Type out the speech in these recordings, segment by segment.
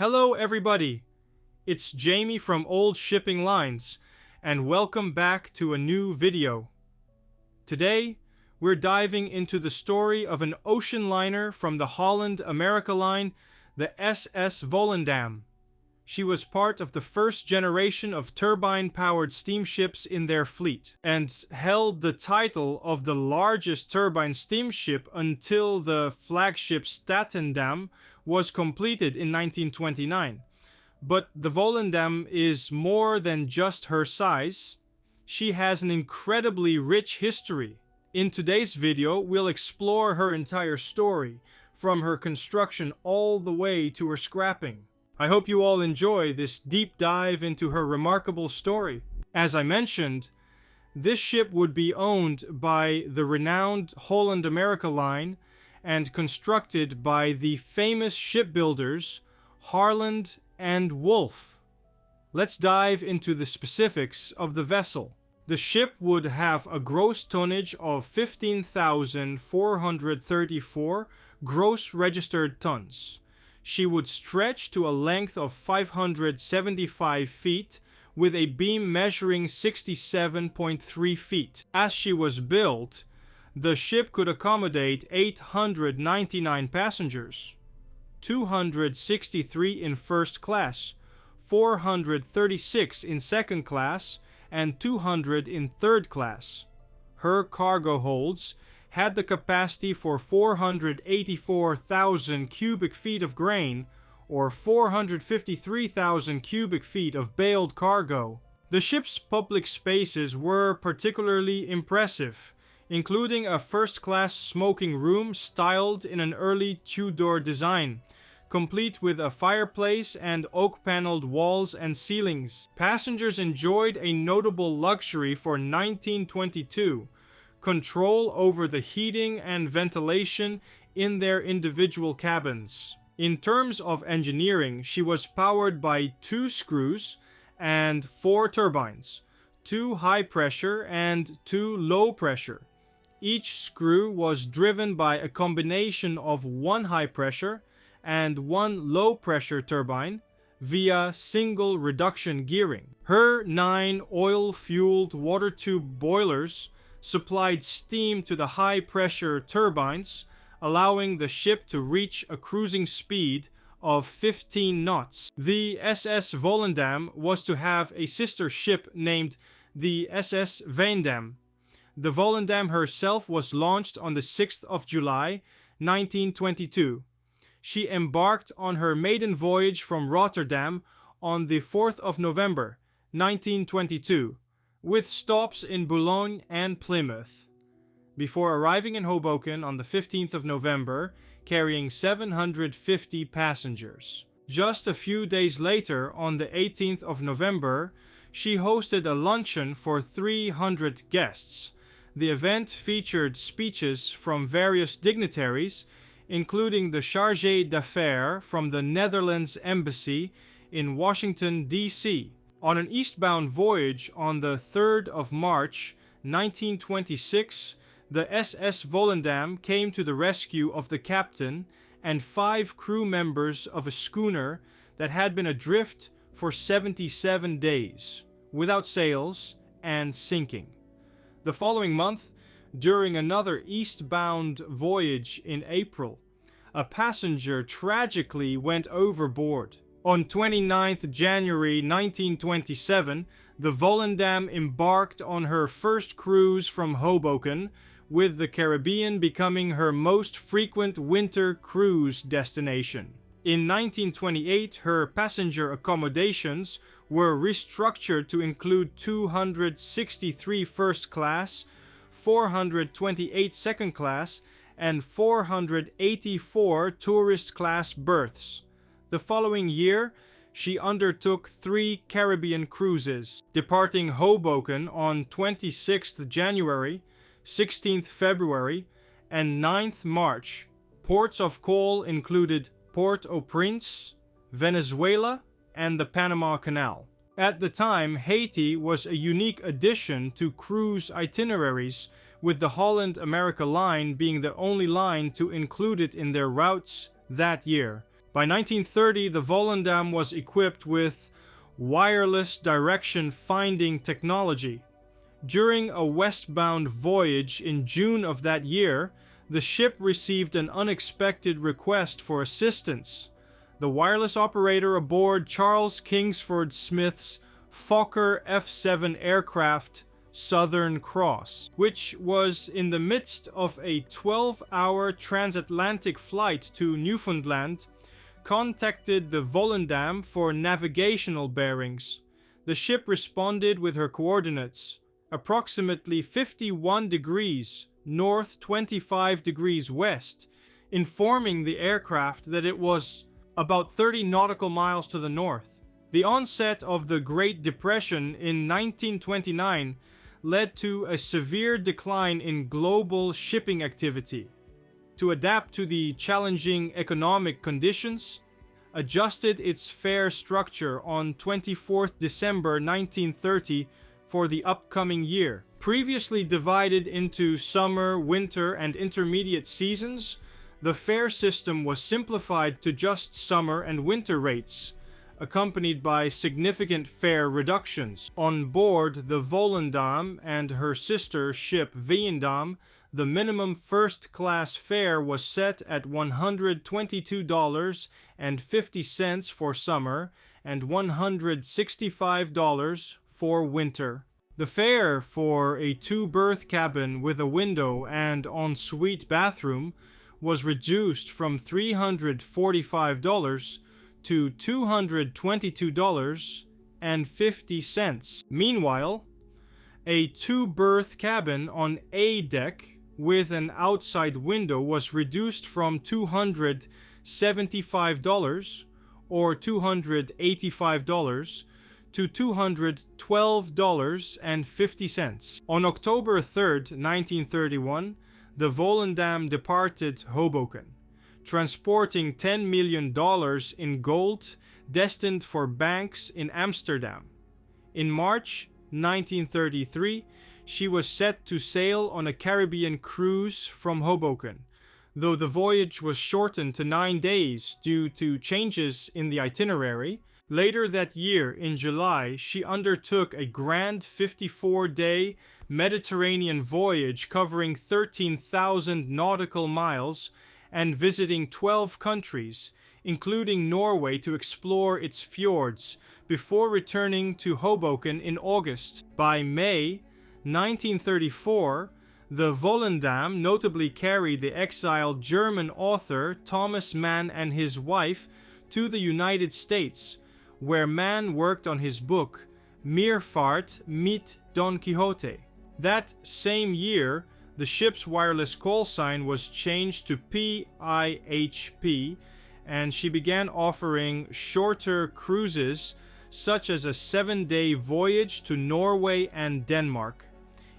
Hello everybody, it's Jamie from Old Shipping Lines, and welcome back to a new video. Today, we're diving into the story of an ocean liner from the Holland America Line, the SS Volendam. She was part of the first generation of turbine-powered steamships in their fleet, and held the title of the largest turbine steamship until the flagship Statendam was completed in 1929. But the Volendam is more than just her size. She has an incredibly rich history. In today's video, we'll explore her entire story, from her construction all the way to her scrapping. I hope you all enjoy this deep dive into her remarkable story. As I mentioned, this ship would be owned by the renowned Holland America Line and constructed by the famous shipbuilders Harland and Wolff. Let's dive into the specifics of the vessel. The ship would have a gross tonnage of 15,434 gross registered tons. She would stretch to a length of 575 feet with a beam measuring 67.3 feet. As she was built, the ship could accommodate 899 passengers, 263 in first class, 436 in second class, and 200 in third class. Her cargo holds had the capacity for 484,000 cubic feet of grain, or 453,000 cubic feet of baled cargo. The ship's public spaces were particularly impressive, including a first-class smoking room styled in an early Tudor design, complete with a fireplace and oak-paneled walls and ceilings. Passengers enjoyed a notable luxury for 1922, control over the heating and ventilation in their individual cabins. In terms of engineering, she was powered by 2 screws and 4 turbines, 2 high pressure and 2 low pressure. Each screw was driven by a combination of 1 high pressure and 1 low pressure turbine via single reduction gearing. Her 9 oil-fueled water tube boilers supplied steam to the high pressure turbines, allowing the ship to reach a cruising speed of 15 knots. The SS Volendam was to have a sister ship named the SS Volendam. The Volendam herself was launched on the 6th of July, 1922. She embarked on her maiden voyage from Rotterdam on the 4th of November, 1922, with stops in Boulogne and Plymouth, before arriving in Hoboken on the 15th of November, carrying 750 passengers. Just a few days later, on the 18th of November, she hosted a luncheon for 300 guests. The event featured speeches from various dignitaries, including the Chargé d'Affaires from the Netherlands Embassy in Washington, D.C. On an eastbound voyage on the 3rd of March, 1926, the SS Volendam came to the rescue of the captain and 5 crew members of a schooner that had been adrift for 77 days, without sails and sinking. The following month, during another eastbound voyage in April, a passenger tragically went overboard. On 29th January 1927, the Volendam embarked on her first cruise from Hoboken, with the Caribbean becoming her most frequent winter cruise destination. In 1928, her passenger accommodations were restructured to include 263 first class, 428 second class, and 484 tourist class berths. The following year, she undertook 3 Caribbean cruises, departing Hoboken on 26th January, 16th February, and 9th March. Ports of call included Port-au-Prince, Venezuela, and the Panama Canal. At the time, Haiti was a unique addition to cruise itineraries, with the Holland America Line being the only line to include it in their routes that year. By 1930, the Volendam was equipped with wireless direction finding technology. During a westbound voyage in June of that year, the ship received an unexpected request for assistance. The wireless operator aboard Charles Kingsford Smith's Fokker F-7 aircraft Southern Cross, which was in the midst of a 12-hour transatlantic flight to Newfoundland, contacted the Volendam for navigational bearings. The ship responded with her coordinates, approximately 51 degrees north, 25 degrees west, informing the aircraft that it was about 30 nautical miles to the north. The onset of the Great Depression in 1929 led to a severe decline in global shipping activity. To adapt to the challenging economic conditions, adjusted its fare structure on 24th December 1930 for the upcoming year. Previously divided into summer, winter, and intermediate seasons, the fare system was simplified to just summer and winter rates, accompanied by significant fare reductions. On board the Volendam and her sister ship Veendam, the minimum first-class fare was set at $122.50 for summer and $165 for winter. The fare for a two-berth cabin with a window and ensuite bathroom was reduced from $345 to $222.50. Meanwhile, a two-berth cabin on A deck with an outside window was reduced from $275 or $285 to $212.50. On October 3rd, 1931, the Volendam departed Hoboken, transporting $10 million in gold destined for banks in Amsterdam. In March 1933, she was set to sail on a Caribbean cruise from Hoboken, though the voyage was shortened to 9 days due to changes in the itinerary. Later that year, in July, she undertook a grand 54-day Mediterranean voyage covering 13,000 nautical miles and visiting 12 countries, including Norway, to explore its fjords, before returning to Hoboken in August. By May 1934, the Volendam notably carried the exiled German author Thomas Mann and his wife to the United States, where Mann worked on his book Meervaart mit Don Quixote. That same year, the ship's wireless call sign was changed to PIHP, and she began offering shorter cruises, such as a 7-day voyage to Norway and Denmark.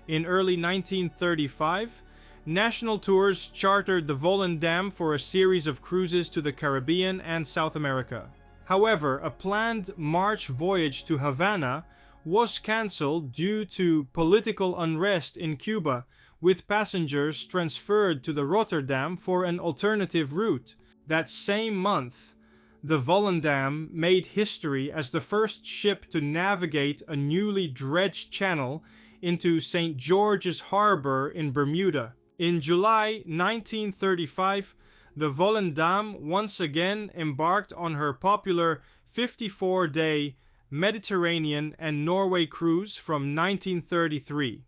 In early 1935, National Tours chartered the Volendam for a series of cruises to the Caribbean and South America. However, a planned March voyage to Havana was cancelled due to political unrest in Cuba, with passengers transferred to the Rotterdam for an alternative route. That same month, the Volendam made history as the first ship to navigate a newly dredged channel into St. George's Harbor in Bermuda. In July 1935, the Volendam once again embarked on her popular 54-day Mediterranean and Norway cruise from 1933.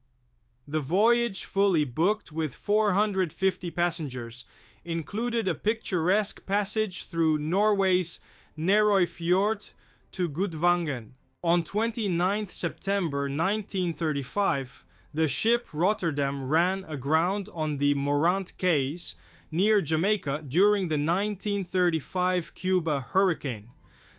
The voyage, fully booked with 450 passengers, included a picturesque passage through Norway's Narøy Fjord to Gudvangen. On 29 September 1935, the ship Rotterdam ran aground on the Morant Quays near Jamaica during the 1935 Cuba hurricane.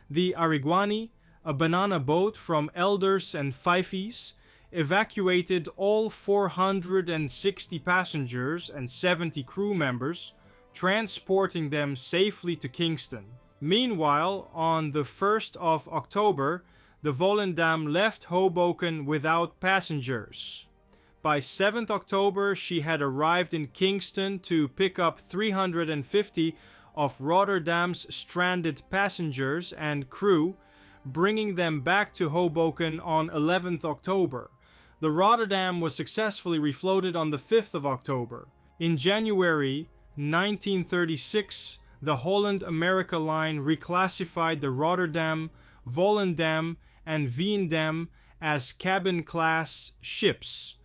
The Ariguani, a banana boat from Elders and Fifies, evacuated all 460 passengers and 70 crew members, transporting them safely to Kingston. Meanwhile, on the 1st of October, the Volendam left Hoboken without passengers. By 7th October, she had arrived in Kingston to pick up 350 of Rotterdam's stranded passengers and crew, bringing them back to Hoboken on 11th October. The Rotterdam was successfully refloated on the 5th of October. In January 1936, the Holland America Line reclassified the Rotterdam, Volendam, and Volendam as cabin-class ships.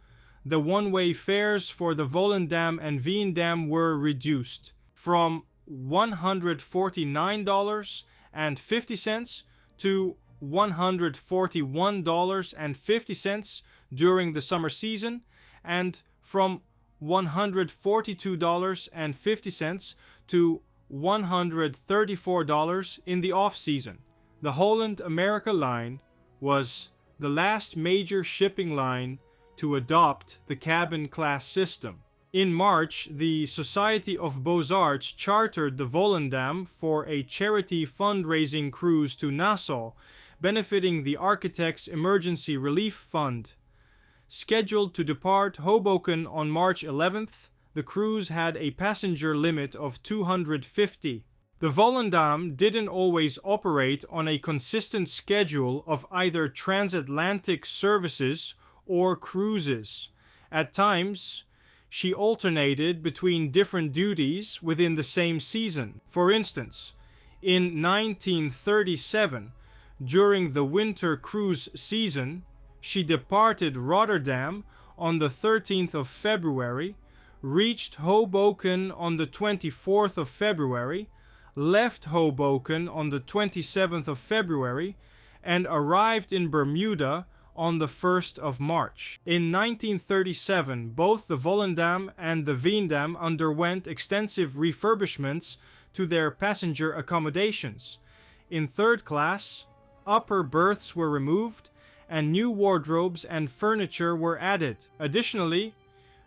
The one-way fares for the Volendam and Volendam were reduced from $149.50 to $141.50 during the summer season, and from $142.50 to $134 in the off-season. The Holland America Line was the last major shipping line to adopt the cabin class system. In March, the Society of Beaux-Arts chartered the Volendam for a charity fundraising cruise to Nassau, benefiting the Architects' Emergency Relief Fund. Scheduled to depart Hoboken on March 11th, the cruise had a passenger limit of 250. The Volendam didn't always operate on a consistent schedule of either transatlantic services or cruises. At times, she alternated between different duties within the same season. For instance, in 1937, during the winter cruise season, she departed Rotterdam on the 13th of February, reached Hoboken on the 24th of February, left Hoboken on the 27th of February, and arrived in Bermuda on the 1st of March. In 1937, both the Volendam and the Volendam underwent extensive refurbishments to their passenger accommodations. In third class, upper berths were removed and new wardrobes and furniture were added. Additionally,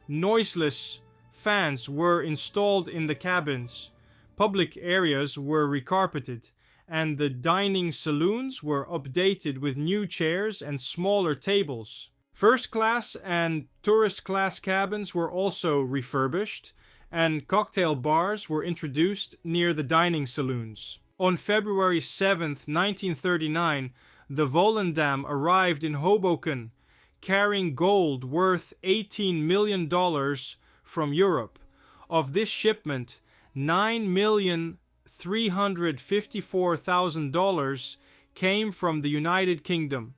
noiseless fans were installed in the cabins, public areas were recarpeted, and the dining saloons were updated with new chairs and smaller tables. First class and tourist class cabins were also refurbished, and cocktail bars were introduced near the dining saloons. On February 7th, 1939, the Volendam arrived in Hoboken, carrying gold worth $18 million from Europe. Of this shipment, $9,354,000 came from the United Kingdom,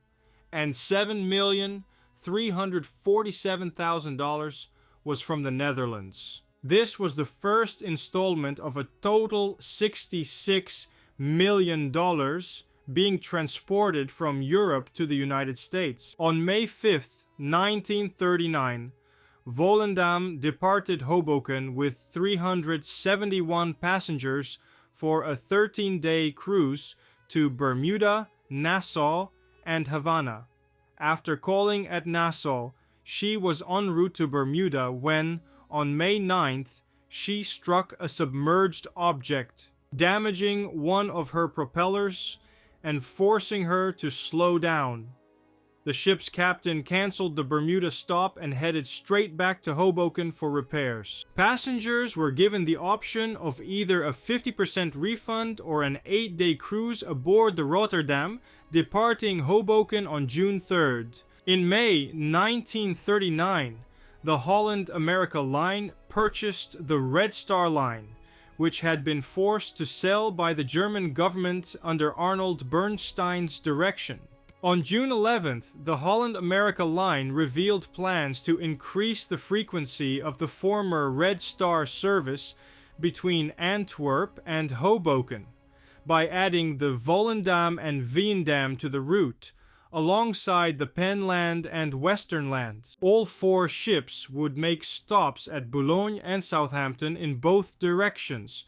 and $7,347,000 was from the Netherlands. This was the first installment of a total $66 million being transported from Europe to the United States. On May 5th, 1939, Volendam departed Hoboken with 371 passengers for a 13-day cruise to Bermuda, Nassau, and Havana. After calling at Nassau, she was en route to Bermuda when, on May 9th, she struck a submerged object, damaging one of her propellers and forcing her to slow down. The ship's captain canceled the Bermuda stop and headed straight back to Hoboken for repairs. Passengers were given the option of either a 50% refund or an 8-day cruise aboard the Rotterdam, departing Hoboken on June 3rd. In May 1939, the Holland America Line purchased the Red Star Line, which had been forced to sell by the German government under Arnold Bernstein's direction. On June 11th, the Holland America Line revealed plans to increase the frequency of the former Red Star service between Antwerp and Hoboken by adding the Volendam and Volendam to the route, alongside the Penland and Westernland. All 4 ships would make stops at Boulogne and Southampton in both directions.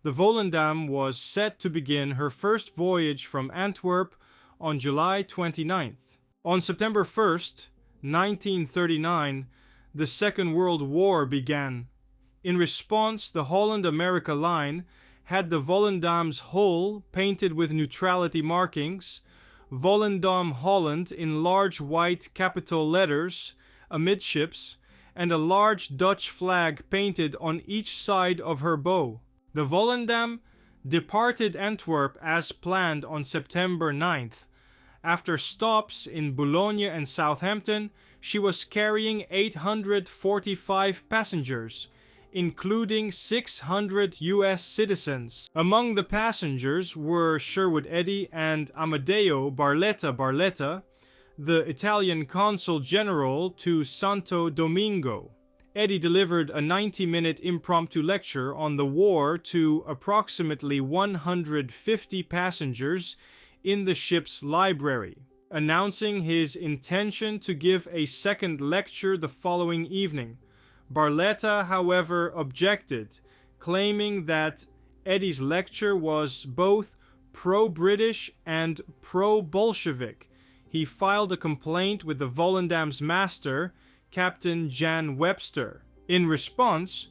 The Volendam was set to begin her first voyage from Antwerp on July 29th. On September 1st, 1939, the Second World War began. In response, the Holland America Line had the Volendam's hull painted with neutrality markings, Volendam Holland in large white capital letters amidships, and a large Dutch flag painted on each side of her bow. The Volendam departed Antwerp as planned on September 9th. After stops in Boulogne and Southampton, she was carrying 845 passengers, including 600 US citizens. Among the passengers were Sherwood Eddy and Amadeo Barletta, the Italian consul general to Santo Domingo. Eddy delivered a 90-minute impromptu lecture on the war to approximately 150 passengers in the ship's library, announcing his intention to give a second lecture the following evening. Barletta, however, objected, claiming that Eddy's lecture was both pro-British and pro-Bolshevik. He filed a complaint with the Volendam's master, Captain Jan Webster. In response,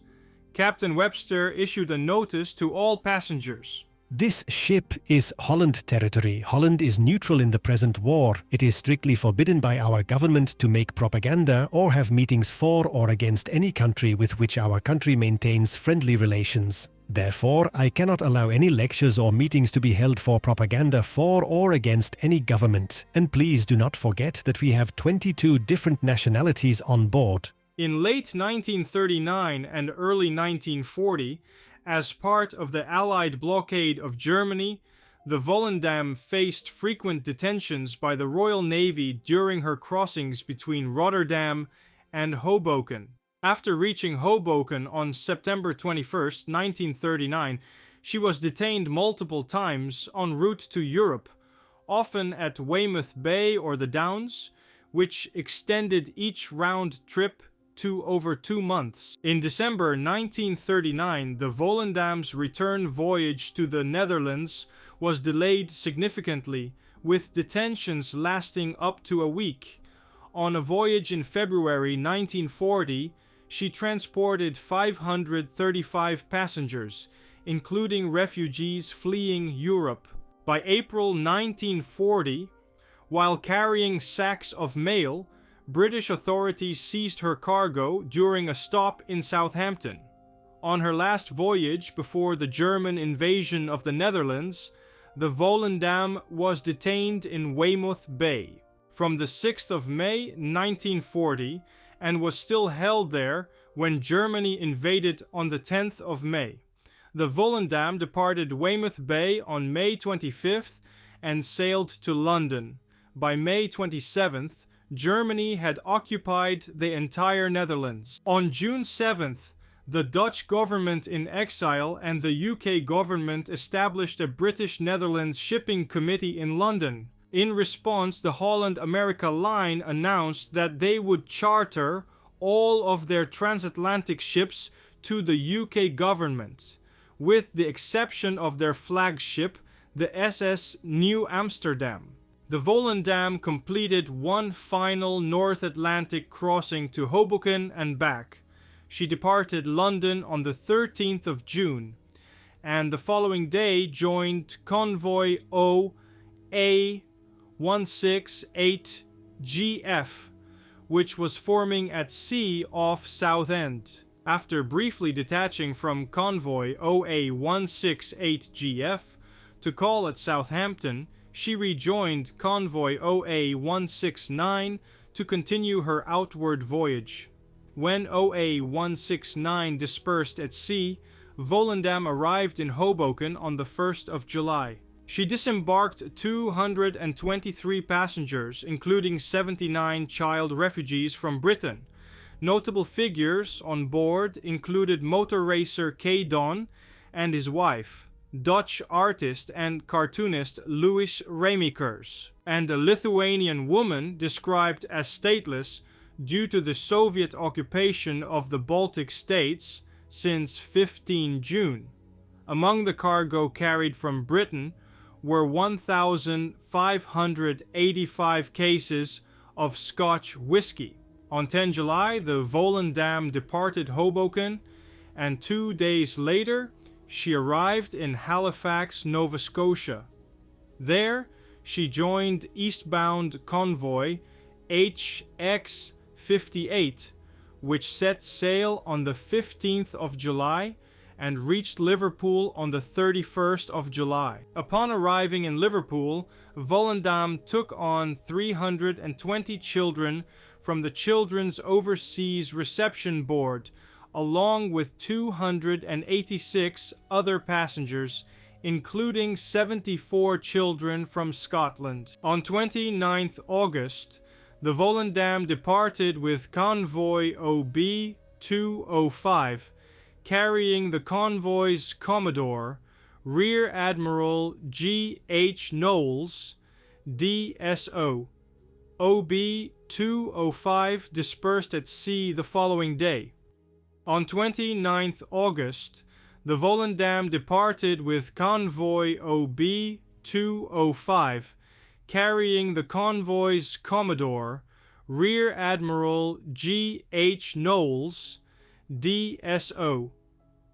Captain Webster issued a notice to all passengers. This ship is Holland territory. Holland is neutral in the present war. It is strictly forbidden by our government to make propaganda or have meetings for or against any country with which our country maintains friendly relations. Therefore, I cannot allow any lectures or meetings to be held for propaganda for or against any government. And please do not forget that we have 22 different nationalities on board. In late 1939 and early 1940, as part of the Allied blockade of Germany, the Volendam faced frequent detentions by the Royal Navy during her crossings between Rotterdam and Hoboken. After reaching Hoboken on September 21, 1939, she was detained multiple times en route to Europe, often at Weymouth Bay or the Downs, which extended each round trip to over 2 months. In December 1939, the Volendam's return voyage to the Netherlands was delayed significantly, with detentions lasting up to a week. On a voyage in February 1940, she transported 535 passengers, including refugees fleeing Europe. By April 1940, while carrying sacks of mail, British authorities seized her cargo during a stop in Southampton. On her last voyage before the German invasion of the Netherlands, the Volendam was detained in Weymouth Bay from the 6th of May 1940 and was still held there when Germany invaded on the 10th of May. The Volendam departed Weymouth Bay on May 25th and sailed to London. By May 27th, Germany had occupied the entire Netherlands. On June 7th, the Dutch government in exile and the UK government established a British Netherlands shipping committee in London. In response, the Holland America Line announced that they would charter all of their transatlantic ships to the UK government, with the exception of their flagship, the SS New Amsterdam. The Volendam completed one final North Atlantic crossing to Hoboken and back. She departed London on the 13th of June, and the following day joined convoy OA168GF, which was forming at sea off Southend. After briefly detaching from convoy OA168GF to call at Southampton, she rejoined convoy OA169 to continue her outward voyage. When OA169 dispersed at sea, Volendam arrived in Hoboken on the 1st of July. She disembarked 223 passengers, including 79 child refugees from Britain. Notable figures on board included motor racer Kay Don and his wife, Dutch artist and cartoonist Louis Remekers, and a Lithuanian woman described as stateless due to the Soviet occupation of the Baltic states since 15 June. Among the cargo carried from Britain were 1,585 cases of Scotch whiskey. On 10 July, the Volendam departed Hoboken, and 2 days later, she arrived in Halifax, Nova Scotia. There, she joined eastbound convoy HX58, which set sail on the 15th of July and reached Liverpool on the 31st of July. Upon arriving in Liverpool, Volendam took on 320 children from the Children's Overseas Reception Board, along with 286 other passengers, including 74 children from Scotland. On 29th August, the Volendam departed with convoy OB-205, carrying the convoy's Commodore, Rear Admiral G. H. Knowles, DSO. OB-205 dispersed at sea the following day. On 29th August, the Volendam departed with convoy OB-205, carrying the convoy's Commodore, Rear Admiral G. H. Knowles, DSO.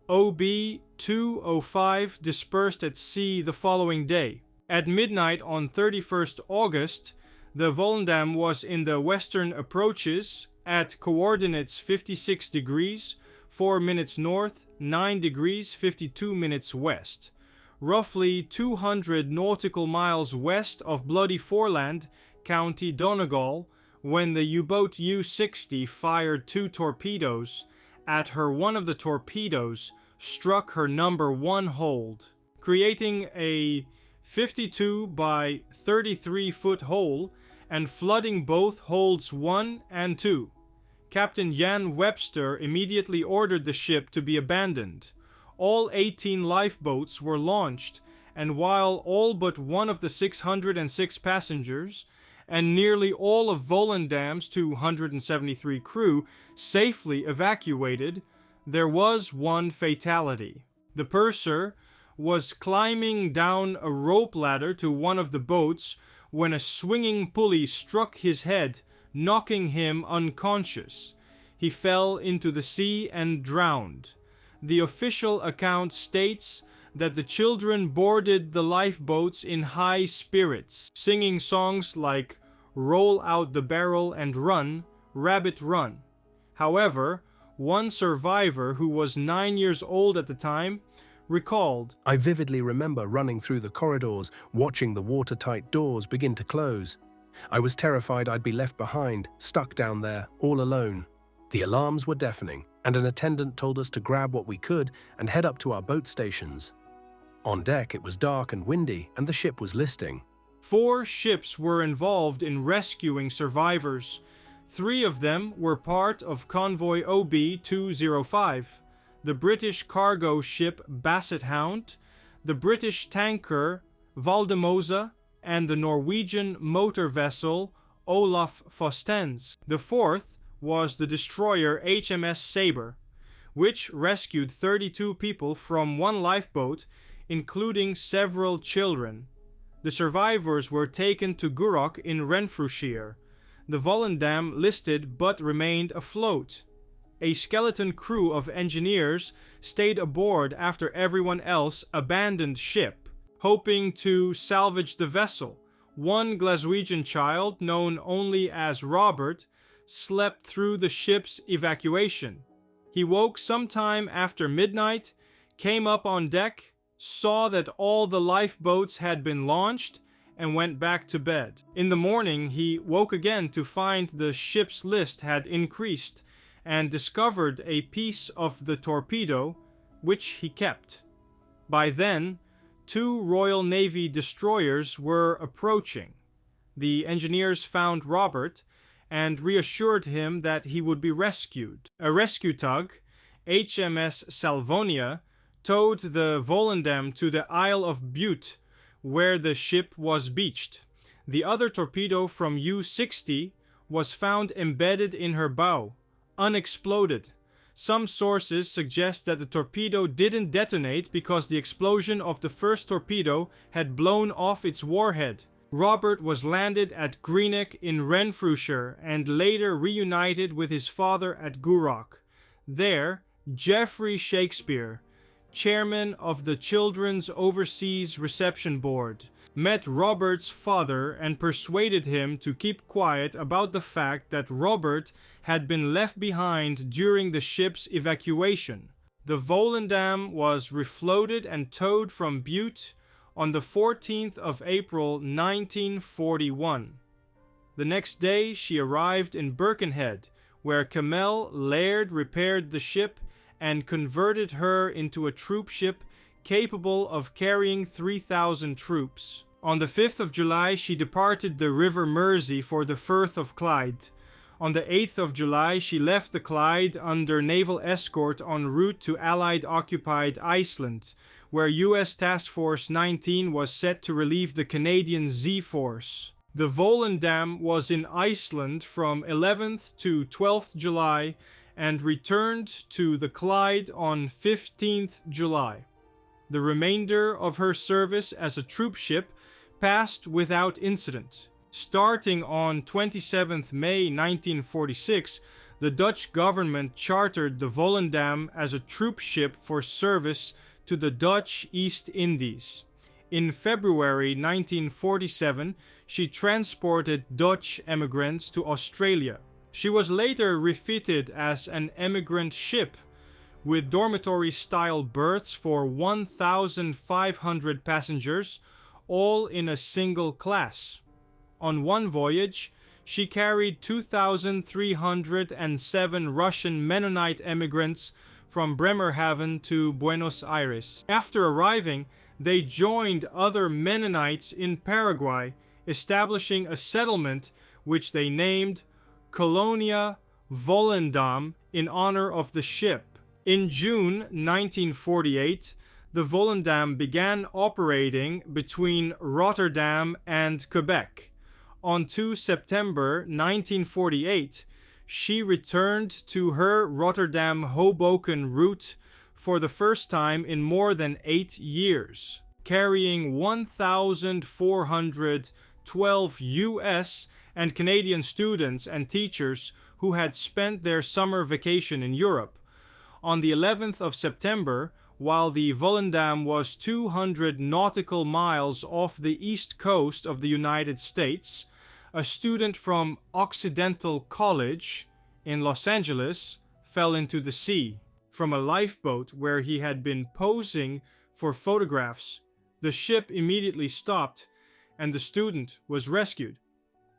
OB-205 dispersed at sea the following day. At midnight on 31st August, the Volendam was in the western approaches at coordinates 56 degrees, 4 minutes north, 9 degrees, 52 minutes west, roughly 200 nautical miles west of Bloody Foreland, County Donegal, when the U-boat U-60 fired 2 torpedoes at her. One of the torpedoes struck her number 1 hold, creating a 52 by 33 foot hole and flooding both holds 1 and 2. Captain Jan Webster immediately ordered the ship to be abandoned. All 18 lifeboats were launched, and while all but one of the 606 passengers and nearly all of Volendam's 273 crew safely evacuated, there was one fatality. The purser was climbing down a rope ladder to one of the boats when a swinging pulley struck his head, knocking him unconscious. He fell into the sea and drowned. The official account states that the children boarded the lifeboats in high spirits, singing songs like "Roll Out the Barrel" and "Run, Rabbit Run." However, one survivor who was 9 years old at the time recalled, "I vividly remember running through the corridors, watching the watertight doors begin to close. I was terrified I'd be left behind, stuck down there, all alone. The alarms were deafening, and an attendant told us to grab what we could and head up to our boat stations. On deck it was dark and windy, and the ship was listing." 4 ships were involved in rescuing survivors. 3 of them were part of convoy OB-205, the British cargo ship Basset Hound, the British tanker Valdemosa, and the Norwegian motor vessel Olaf Fostens. The 4th was the destroyer HMS Sabre, which rescued 32 people from one lifeboat, including several children. The survivors were taken to Gourock in Renfrewshire. The Volendam listed but remained afloat. A skeleton crew of engineers stayed aboard after everyone else abandoned ship, hoping to salvage the vessel. One Glaswegian child, known only as Robert, slept through the ship's evacuation. He woke sometime after midnight, came up on deck, saw that all the lifeboats had been launched, and went back to bed. In the morning, he woke again to find the ship's list had increased and discovered a piece of the torpedo, which he kept. By then, 2 Royal Navy destroyers were approaching. The engineers found Robert and reassured him that he would be rescued. A rescue tug, HMS Salvonia, towed the Volendam to the Isle of Bute, where the ship was beached. The other torpedo from U-60 was found embedded in her bow, unexploded. Some sources suggest that the torpedo didn't detonate because the explosion of the first torpedo had blown off its warhead. Robert was landed at Greenock in Renfrewshire and later reunited with his father at Gourock. There, Geoffrey Shakespeare, chairman of the Children's Overseas Reception Board, met Robert's father and persuaded him to keep quiet about the fact that Robert had been left behind during the ship's evacuation. The Volendam was refloated and towed from Butte on the 14th of April 1941. The next day she arrived in Birkenhead, where Kamel Laird repaired the ship and converted her into a troop ship capable of carrying 3,000 troops. On the 5th of July she departed the River Mersey for the Firth of Clyde. On the 8th of July she left the Clyde under naval escort en route to Allied-occupied Iceland, where US Task Force 19 was set to relieve the Canadian Z-Force. The Volendam was in Iceland from 11th to 12th July and returned to the Clyde on 15th July. The remainder of her service as a troop ship passed without incident. Starting on 27th May 1946, the Dutch government chartered the Volendam as a troop ship for service to the Dutch East Indies. In February 1947, she transported Dutch emigrants to Australia. She was later refitted as an emigrant ship with dormitory-style berths for 1,500 passengers, all in a single class. On one voyage, she carried 2,307 Russian Mennonite emigrants from Bremerhaven to Buenos Aires. After arriving, they joined other Mennonites in Paraguay, establishing a settlement which they named Colonia Volendam in honor of the ship. In June 1948, the Volendam began operating between Rotterdam and Quebec. On 2 September 1948, she returned to her Rotterdam-Hoboken route for the first time in more than 8 years, carrying 1,412 US and Canadian students and teachers who had spent their summer vacation in Europe. On the 11th of September, while the Volendam was 200 nautical miles off the east coast of the United States, a student from Occidental College in Los Angeles fell into the sea. From a lifeboat where he had been posing for photographs, the ship immediately stopped and the student was rescued.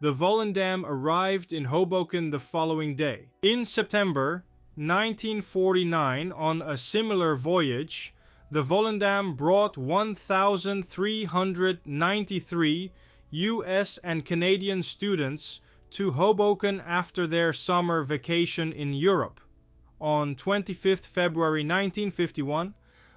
The Volendam arrived in Hoboken the following day. In September 1949, on a similar voyage, the Volendam brought 1,393 US and Canadian students to Hoboken after their summer vacation in Europe. On 25th February 1951,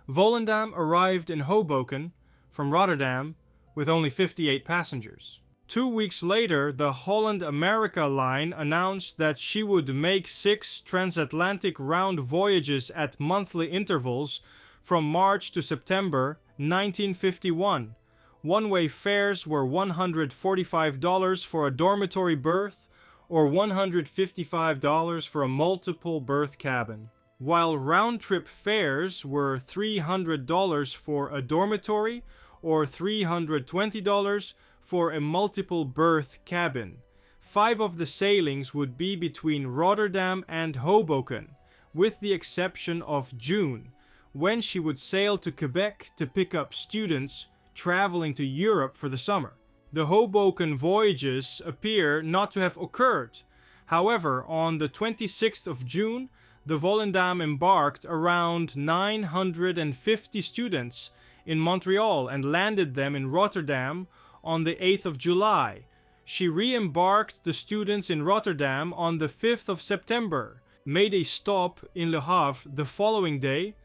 Volendam arrived in Hoboken from Rotterdam with only 58 passengers. 2 weeks later, the Holland America Line announced that she would make 6 transatlantic round voyages at monthly intervals from March to September 1951. One-way fares were $145 for a dormitory berth or $155 for a multiple berth cabin, while round-trip fares were $300 for a dormitory or $320 for a multiple berth cabin. 5 of the sailings would be between Rotterdam and Hoboken, with the exception of June, when she would sail to Quebec to pick up students traveling to Europe for the summer. The Hoboken voyages appear not to have occurred. However, on the 26th of June, the Volendam embarked around 950 students in Montreal and landed them in Rotterdam on the 8th of July. She re-embarked the students in Rotterdam on the 5th of September, made a stop in Le Havre the following day,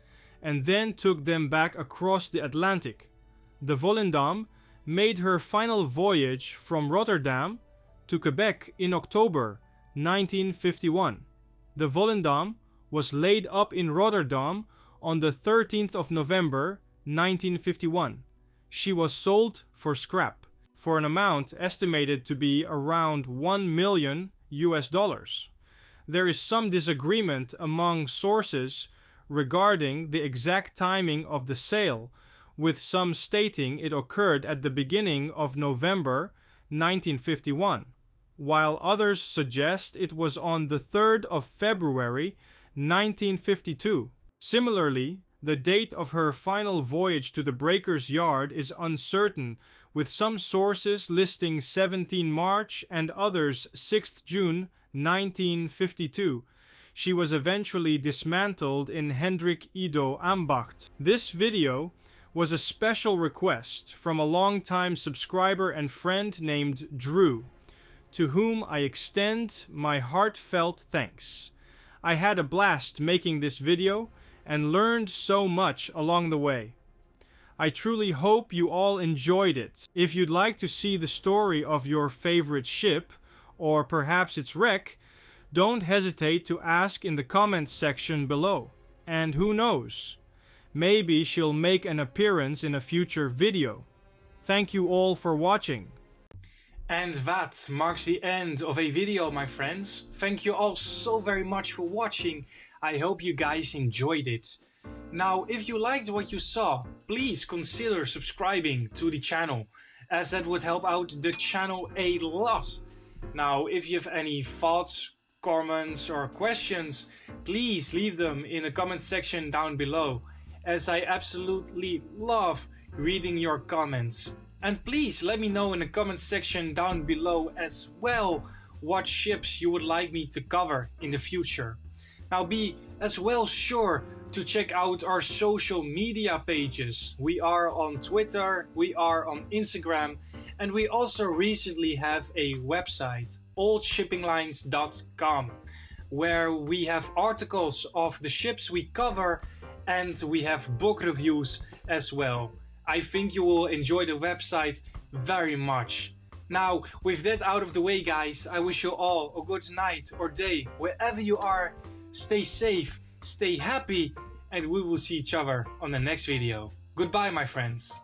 and then took them back across the Atlantic. The Volendam made her final voyage from Rotterdam to Quebec in October 1951. The Volendam was laid up in Rotterdam on the 13th of November 1951. She was sold for scrap for an amount estimated to be around $1 million US. There is some disagreement among sources regarding the exact timing of the sale, with some stating it occurred at the beginning of November 1951, while others suggest it was on the 3rd of February 1952. Similarly, the date of her final voyage to the breaker's yard is uncertain, with some sources listing 17 March and others 6th June 1952. She was eventually dismantled in Hendrik Ido Ambacht. This video was a special request from a longtime subscriber and friend named Drew, to whom I extend my heartfelt thanks. I had a blast making this video and learned so much along the way. I truly hope you all enjoyed it. If you'd like to see the story of your favorite ship, or perhaps its wreck, don't hesitate to ask in the comments section below. And who knows, maybe she'll make an appearance in a future video. Thank you all for watching. And that marks the end of a video, my friends. Thank you all so very much for watching. I hope you guys enjoyed it. Now, if you liked what you saw, please consider subscribing to the channel, as that would help out the channel a lot. Now, if you have any thoughts, comments or questions, please leave them in the comment section down below, as I absolutely love reading your comments. And please let me know in the comment section down below as well what ships you would like me to cover in the future. Now be as well sure to check out our social media pages. We are on Twitter, we are on Instagram, and we also recently have a website, oldshippinglines.com, where we have articles of the ships we cover and we have book reviews as well. I think you will enjoy the website very much. Now, with that out of the way, guys, I wish you all a good night or day, wherever you are. Stay safe, stay happy, and we will see each other on the next video. Goodbye, my friends.